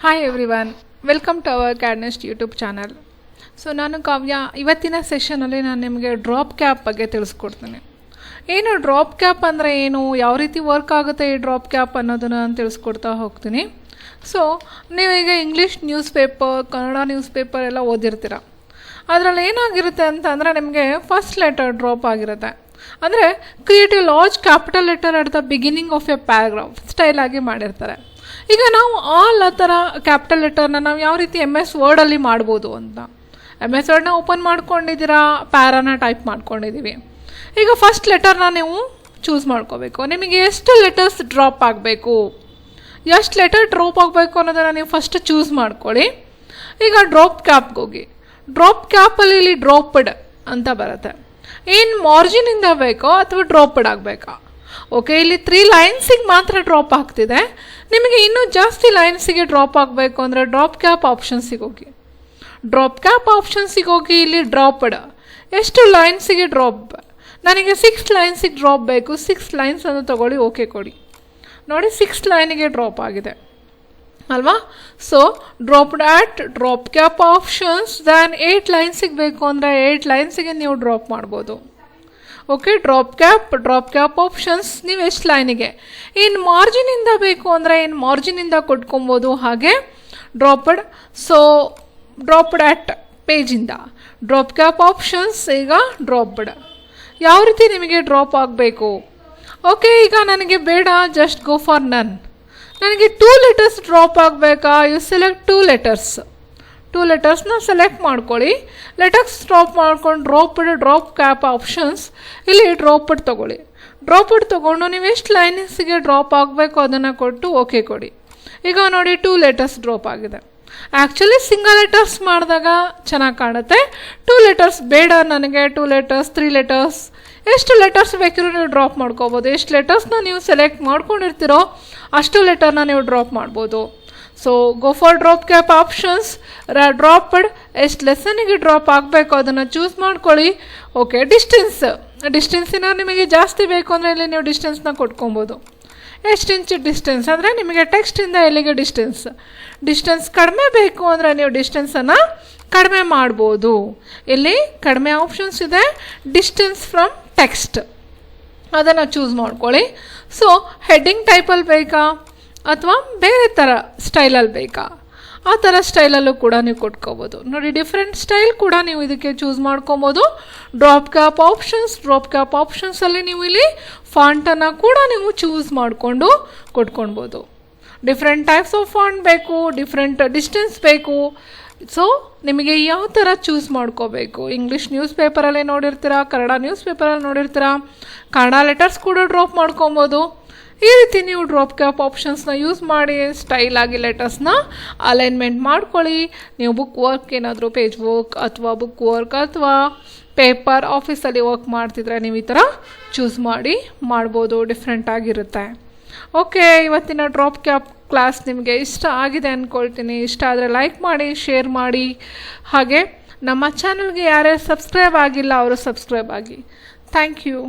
Hi everyone, welcome to our CAD NEST YouTube channel. So ನಾನು ಕಾವ್ಯ. ಇವತ್ತಿನ ಸೆಷನಲ್ಲಿ ನಾನು ನಿಮಗೆ ಡ್ರಾಪ್ ಕ್ಯಾಪ್ ಬಗ್ಗೆ ತಿಳಿಸ್ಕೊಡ್ತೀನಿ. ಏನು ಡ್ರಾಪ್ ಕ್ಯಾಪ್ ಅಂದರೆ ಏನು, ಯಾವ ರೀತಿ ವರ್ಕ್ ಆಗುತ್ತೆ ಈ ಡ್ರಾಪ್ ಕ್ಯಾಪ್ ಅನ್ನೋದನ್ನು ನಾನು ತಿಳಿಸ್ಕೊಡ್ತಾ ಹೋಗ್ತೀನಿ. ಸೊ ನೀವೀಗ English news paper, Kannada news paper ಎಲ್ಲ ಓದಿರ್ತೀರ. ಅದರಲ್ಲಿ ಏನಾಗಿರುತ್ತೆ ಅಂತಂದರೆ ನಿಮಗೆ ಫಸ್ಟ್ ಲೆಟರ್ ಡ್ರಾಪ್ ಆಗಿರುತ್ತೆ. ಅಂದರೆ create a large capital letter at the beginning of a paragraph ಸ್ಟೈಲಾಗಿ ಮಾಡಿರ್ತಾರೆ. ಈಗ ನಾವು ಆ ಥರ ಕ್ಯಾಪಿಟಲ್ ಲೆಟರ್ನ ನಾವು ಯಾವ ರೀತಿ MS ವರ್ಡಲ್ಲಿ ಮಾಡ್ಬೋದು ಅಂತ. MS ವರ್ಡ್ನ ಓಪನ್ ಮಾಡ್ಕೊಂಡಿದ್ದೀರಾ, ಪ್ಯಾರಾನ ಟೈಪ್ ಮಾಡ್ಕೊಂಡಿದ್ದೀವಿ. ಈಗ ಫಸ್ಟ್ ಲೆಟರ್ನ ನೀವು ಚೂಸ್ ಮಾಡ್ಕೋಬೇಕು. ನಿಮಗೆ ಎಷ್ಟು ಲೆಟರ್ಸ್ ಡ್ರಾಪ್ ಆಗಬೇಕು, ಎಷ್ಟು ಲೆಟರ್ ಡ್ರಾಪ್ ಆಗಬೇಕು ಅನ್ನೋದನ್ನು ನೀವು ಫಸ್ಟ್ ಚೂಸ್ ಮಾಡ್ಕೊಳ್ಳಿ. ಈಗ ಡ್ರಾಪ್ ಕ್ಯಾಪ್ಗೆ ಹೋಗಿ. ಡ್ರಾಪ್ ಕ್ಯಾಪಲ್ಲಿ ಇಲ್ಲಿ ಡ್ರಾಪ್ಡ್ ಅಂತ ಬರುತ್ತೆ. ಏನು ಮಾರ್ಜಿನಿಂದ ಬೇಕೋ ಅಥವಾ ಡ್ರಾಪ್ಡ್ ಆಗಬೇಕಾ? ಓಕೆ, ಇಲ್ಲಿ 3 ಲೈನ್ಸಿಗೆ ಮಾತ್ರ ಡ್ರಾಪ್ ಆಗ್ತಿದೆ. ನಿಮಗೆ ಇನ್ನೂ ಜಾಸ್ತಿ ಲೈನ್ಸಿಗೆ ಡ್ರಾಪ್ ಆಗಬೇಕು ಅಂದರೆ ಡ್ರಾಪ್ ಕ್ಯಾಪ್ ಆಪ್ಷನ್ಸಿಗೆ ಹೋಗಿ. ಡ್ರಾಪ್ ಕ್ಯಾಪ್ ಆಪ್ಷನ್ಸಿಗೆ ಹೋಗಿ ಇಲ್ಲಿ ಡ್ರಾಪ್ಡ್ ಎಷ್ಟು ಲೈನ್ಸಿಗೆ ಡ್ರಾಪ್, ನನಗೆ 6 ಲೈನ್ಸಿಗೆ ಡ್ರಾಪ್ ಬೇಕು, 6 ಲೈನ್ಸ್ ಅನ್ನು ತೊಗೊಳ್ಳಿ, ಓಕೆ ಕೊಡಿ. ನೋಡಿ 6 ಲೈನಿಗೆ ಡ್ರಾಪ್ ಆಗಿದೆ ಅಲ್ವಾ? ಸೊ ಡ್ರಾಪ್ಡ್ ಆಟ್ ಡ್ರಾಪ್ ಕ್ಯಾಪ್ ಆಪ್ಷನ್ಸ್. ದೆನ್ 8 ಲೈನ್ಸಿಗೆ ಬೇಕು ಅಂದರೆ 8 ಲೈನ್ಸಿಗೆ ನೀವು ಡ್ರಾಪ್ ಮಾಡ್ಬೋದು. ಓಕೆ, ಡ್ರಾಪ್ ಕ್ಯಾಪ್ ಆಪ್ಷನ್ಸ್ ನೀವು ಎಷ್ಟು ಲೈನಿಗೆ. ಇನ್ನು ಮಾರ್ಜಿನಿಂದ ಬೇಕು ಅಂದರೆ ಇನ್ನು ಮಾರ್ಜಿನಿಂದ ಕೊಟ್ಕೊಬೋದು. ಹಾಗೆ ಡ್ರಾಪ್ಡ್, ಸೊ ಡ್ರಾಪ್ಡ್ ಆಟ್ ಪೇಜಿಂದ ಡ್ರಾಪ್ ಕ್ಯಾಪ್ ಆಪ್ಷನ್ಸ್. ಈಗ ಡ್ರಾಪ್ಡ್ ಯಾವ ರೀತಿ ನಿಮಗೆ ಡ್ರಾಪ್ ಆಗಬೇಕು. ಓಕೆ, ಈಗ ನನಗೆ ಬೇಡ, ಜಸ್ಟ್ ಗೋ ಫಾರ್ ನನ್. ನನಗೆ 2 ಲೆಟರ್ಸ್ ಡ್ರಾಪ್ ಆಗಬೇಕಾ? You select 2 letters. 2 ಲೆಟರ್ಸ್ನ ಸೆಲೆಕ್ಟ್ ಮಾಡ್ಕೊಳ್ಳಿ. ಲೆಟರ್ಸ್ ಡ್ರಾಪ್ ಮಾಡ್ಕೊಂಡು ಡ್ರಾಪ್ ಕ್ಯಾಪ್ ಆಪ್ಷನ್ಸ್, ಇಲ್ಲಿ ಡ್ರಾಪ್ಡ್ ತೊಗೊಳ್ಳಿ. ಡ್ರಾಪ್ಡ್ ತೊಗೊಂಡು ನೀವು ಎಷ್ಟು ಲೈನ್ಸಿಗೆ ಡ್ರಾಪ್ ಆಗಬೇಕು ಅದನ್ನು ಕೊಟ್ಟು ಓಕೆ ಕೊಡಿ. ಈಗ ನೋಡಿ 2 ಲೆಟರ್ಸ್ ಡ್ರಾಪ್ ಆಗಿದೆ. ಆ್ಯಕ್ಚುಲಿ ಸಿಂಗಲ್ ಲೆಟರ್ಸ್ ಮಾಡಿದಾಗ ಚೆನ್ನಾಗಿ ಕಾಣುತ್ತೆ. 2 ಲೆಟರ್ಸ್ ಬೇಡ ನನಗೆ, 2 ಲೆಟರ್ಸ್ 3 ಲೆಟರ್ಸ್ ಎಷ್ಟು ಲೆಟರ್ಸ್ ಬೇಕಿರೋ ನೀವು ಡ್ರಾಪ್ ಮಾಡ್ಕೋಬೋದು. ಎಷ್ಟು ಲೆಟರ್ಸ್ನ ನೀವು ಸೆಲೆಕ್ಟ್ ಮಾಡ್ಕೊಂಡಿರ್ತೀರೋ ಅಷ್ಟು ಲೆಟರ್ನ ನೀವು ಡ್ರಾಪ್ ಮಾಡ್ಬೋದು. So go for drop cap options. Dropped ಎಷ್ಟು ಲೆಸನಿಗೆ ಡ್ರಾಪ್ ಆಗಬೇಕು ಅದನ್ನು ಚೂಸ್ ಮಾಡ್ಕೊಳ್ಳಿ. ಓಕೆ, ಡಿಸ್ಟೆನ್ಸಿನ ನಿಮಗೆ ಜಾಸ್ತಿ ಬೇಕು ಅಂದರೆ ಇಲ್ಲಿ ನೀವು ಡಿಸ್ಟೆನ್ಸ್ನ ಕೊಟ್ಕೊಬೋದು. ಎಷ್ಟು ಇಂಚ್ ಡಿಸ್ಟೆನ್ಸ್ ಅಂದರೆ ನಿಮಗೆ ಟೆಕ್ಸ್ಟಿಂದ ಎಲ್ಲಿಗೆ ಡಿಸ್ಟೆನ್ಸ್ ಕಡಿಮೆ ಬೇಕು ಅಂದರೆ ನೀವು ಡಿಸ್ಟೆನ್ಸನ್ನು ಕಡಿಮೆ ಮಾಡ್ಬೋದು. ಇಲ್ಲಿ ಕಡಿಮೆ ಆಪ್ಷನ್ಸ್ ಇದೆ. ಡಿಸ್ಟೆನ್ಸ್ ಫ್ರಮ್ ಟೆಕ್ಸ್ಟ್ ಅದನ್ನು ಚೂಸ್ ಮಾಡ್ಕೊಳ್ಳಿ. ಸೊ ಹೆಡ್ಡಿಂಗ್ ಟೈಪಲ್ಲಿ ಬೇಕಾ ಅಥವಾ ಬೇರೆ ಥರ ಸ್ಟೈಲಲ್ಲಿ ಬೇಕಾ, ಆ ಥರ ಸ್ಟೈಲಲ್ಲೂ ಕೂಡ ನೀವು ಕೊಟ್ಕೋಬೋದು. ನೋಡಿ ಡಿಫ್ರೆಂಟ್ ಸ್ಟೈಲ್ ಕೂಡ ನೀವು ಇದಕ್ಕೆ ಚೂಸ್ ಮಾಡ್ಕೊಬೋದು. ಡ್ರಾಪ್ ಕ್ಯಾಪ್ ಆಪ್ಷನ್ಸಲ್ಲಿ ನೀವು ಇಲ್ಲಿ ಫಾಂಟನ್ನು ಕೂಡ ನೀವು ಚೂಸ್ ಮಾಡಿಕೊಂಡು ಕೊಟ್ಕೊಳ್ಬೋದು. ಡಿಫ್ರೆಂಟ್ ಟೈಪ್ಸ್ ಆಫ್ ಫಾಂಟ್ ಬೇಕು, ಡಿಫ್ರೆಂಟ್ ಡಿಸ್ಟೆನ್ಸ್ ಬೇಕು. ಸೊ ನಿಮಗೆ ಯಾವ ಥರ ಚೂಸ್ ಮಾಡ್ಕೋಬೇಕು. ಇಂಗ್ಲೀಷ್ ನ್ಯೂಸ್ ಪೇಪರಲ್ಲಿ ನೋಡಿರ್ತೀರಾ, ಕನ್ನಡ ನ್ಯೂಸ್ ಪೇಪರಲ್ಲಿ ನೋಡಿರ್ತೀರಾ, ಕನ್ನಡ ಲೆಟರ್ಸ್ ಕೂಡ ಡ್ರಾಪ್ ಮಾಡ್ಕೊಬೋದು. ಈ ರೀತಿ ನೀವು ಡ್ರಾಪ್ ಕ್ಯಾಪ್ ಆಪ್ಷನ್ಸ್ನ ಯೂಸ್ ಮಾಡಿ ಸ್ಟೈಲಾಗಿ ಲೆಟರ್ಸ್ನ ಅಲೈನ್ಮೆಂಟ್ ಮಾಡ್ಕೊಳ್ಳಿ. ನೀವು ಬುಕ್ ವರ್ಕ್ ಏನಾದರೂ ಪೇಜ್ ವರ್ಕ್ ಅಥವಾ ಬುಕ್ ವರ್ಕ್ ಅಥವಾ ಪೇಪರ್ ಆಫೀಸಲ್ಲಿ ವರ್ಕ್ ಮಾಡ್ತಿದ್ರೆ ನೀವು ಈ ಥರ ಚೂಸ್ ಮಾಡ್ಬೋದು. ಡಿಫ್ರೆಂಟ್ ಆಗಿರುತ್ತೆ. ಓಕೆ, ಇವತ್ತಿನ ಡ್ರಾಪ್ ಕ್ಯಾಪ್ ಕ್ಲಾಸ್ ನಿಮಗೆ ಇಷ್ಟ ಆಗಿದೆ ಅಂದ್ಕೊಳ್ತೀನಿ. ಇಷ್ಟ ಆದರೆ ಲೈಕ್ ಮಾಡಿ, ಶೇರ್ ಮಾಡಿ. ಹಾಗೆ ನಮ್ಮ ಚಾನಲ್ಗೆ ಯಾರ್ಯಾರು ಸಬ್ಸ್ಕ್ರೈಬ್ ಆಗಿಲ್ಲ ಅವರು ಸಬ್ಸ್ಕ್ರೈಬ್ ಆಗಿ. Thank you.